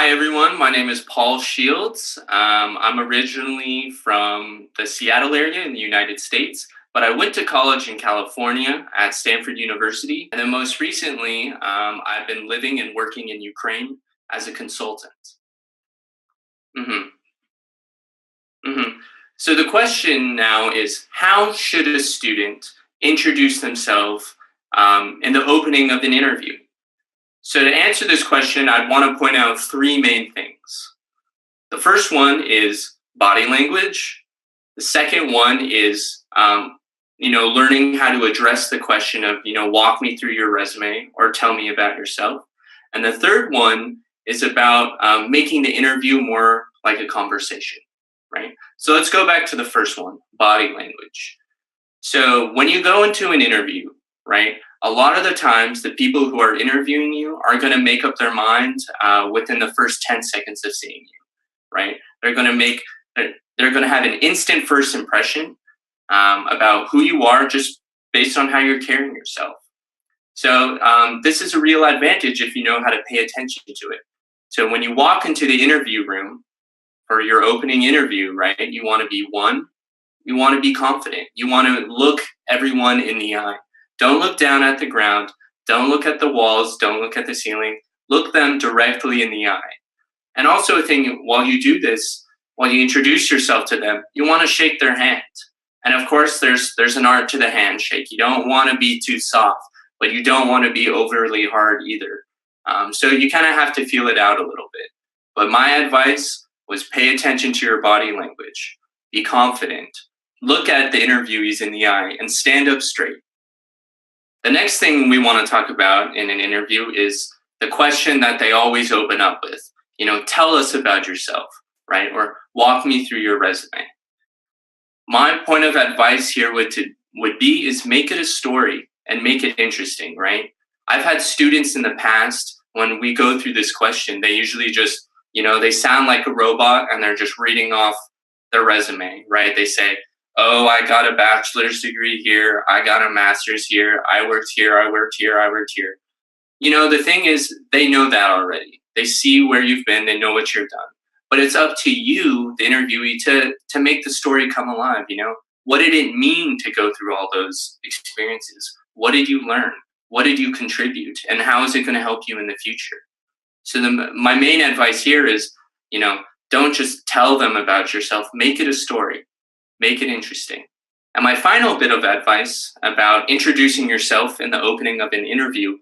Hi, everyone. My name is Paul Shields. I'm originally from the Seattle area in the United States, but I went to college in California at Stanford University. And then most recently, I've been living and working in Ukraine as a consultant. hmm hmm So the question now is, how should a student introduce themselves in the opening of an interview? So to answer this question, I'd want to point out three main things. The first one is body language. The second one is, learning how to address the question of, walk me through your resume or tell me about yourself. And the third one is about making the interview more like a conversation, right? So let's go back to the first one, body language. So when you go into an interview, right, a lot of the times the people who are interviewing you are going to make up their mind within the first 10 seconds of seeing you, right? They're going to have an instant first impression about who you are just based on how you're carrying yourself. So this is a real advantage if you know how to pay attention to it. So when you walk into the interview room for your opening interview, right, you want to be you want to be confident. You want to look everyone in the eye. Don't look down at the ground. Don't look at the walls. Don't look at the ceiling. Look them directly in the eye. And also a thing, while you do this, while you introduce yourself to them, you want to shake their hand. And of course, there's an art to the handshake. You don't want to be too soft, but you don't want to be overly hard either. So you kind of have to feel it out a little bit. But my advice was pay attention to your body language. Be confident. Look at the interviewees in the eye and stand up straight. The next thing we want to talk about in an interview is the question that they always open up with. Tell us about yourself, right? Or walk me through your resume. My point of advice here would be is make it a story and make it interesting, right? I've had students in the past, when we go through this question, they usually just, they sound like a robot and they're just reading off their resume, right? They say, oh, I got a bachelor's degree here. I got a master's here. I worked here. I worked here. I worked here. The thing is, they know that already. They see where you've been. They know what you've done. But it's up to you, the interviewee, to make the story come alive. What did it mean to go through all those experiences? What did you learn? What did you contribute? And how is it going to help you in the future? So my main advice here is, don't just tell them about yourself. Make it a story. Make it interesting. And my final bit of advice about introducing yourself in the opening of an interview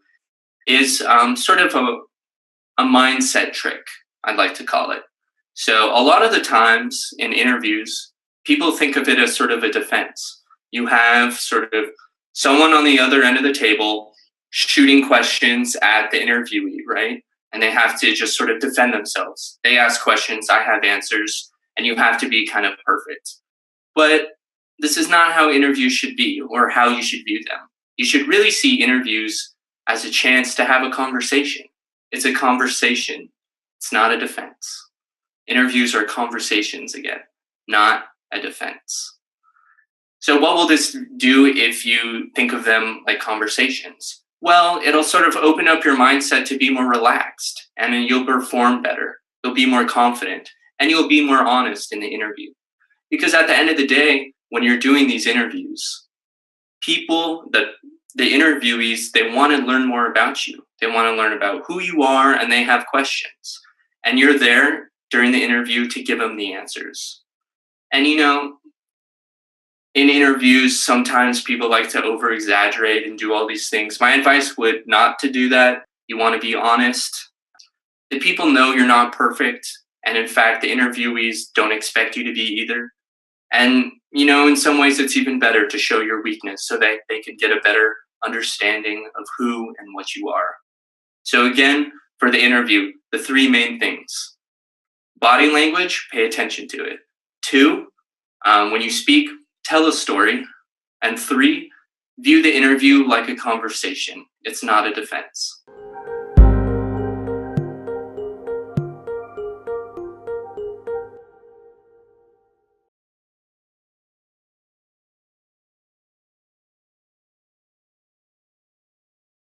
is sort of a mindset trick, I'd like to call it. So a lot of the times in interviews, people think of it as sort of a defense. You have sort of someone on the other end of the table shooting questions at the interviewee, right? And they have to just sort of defend themselves. They ask questions, I have answers, and you have to be kind of perfect. But this is not how interviews should be or how you should view them. You should really see interviews as a chance to have a conversation. It's a conversation. It's not a defense. Interviews are conversations again, not a defense. So what will this do if you think of them like conversations? Well, it'll sort of open up your mindset to be more relaxed, and then you'll perform better. You'll be more confident, and you'll be more honest in the interview. Because at the end of the day, when you're doing these interviews, people, the interviewees, they want to learn more about you. They want to learn about who you are, and they have questions. And you're there during the interview to give them the answers. And in interviews, sometimes people like to over-exaggerate and do all these things. My advice would not to do that. You want to be honest. The people know you're not perfect. And in fact, the interviewees don't expect you to be either. And, in some ways, it's even better to show your weakness so that they can get a better understanding of who and what you are. So again, for the interview, the three main things. Body language, pay attention to it. 2, when you speak, tell a story. And 3, view the interview like a conversation. It's not a defense.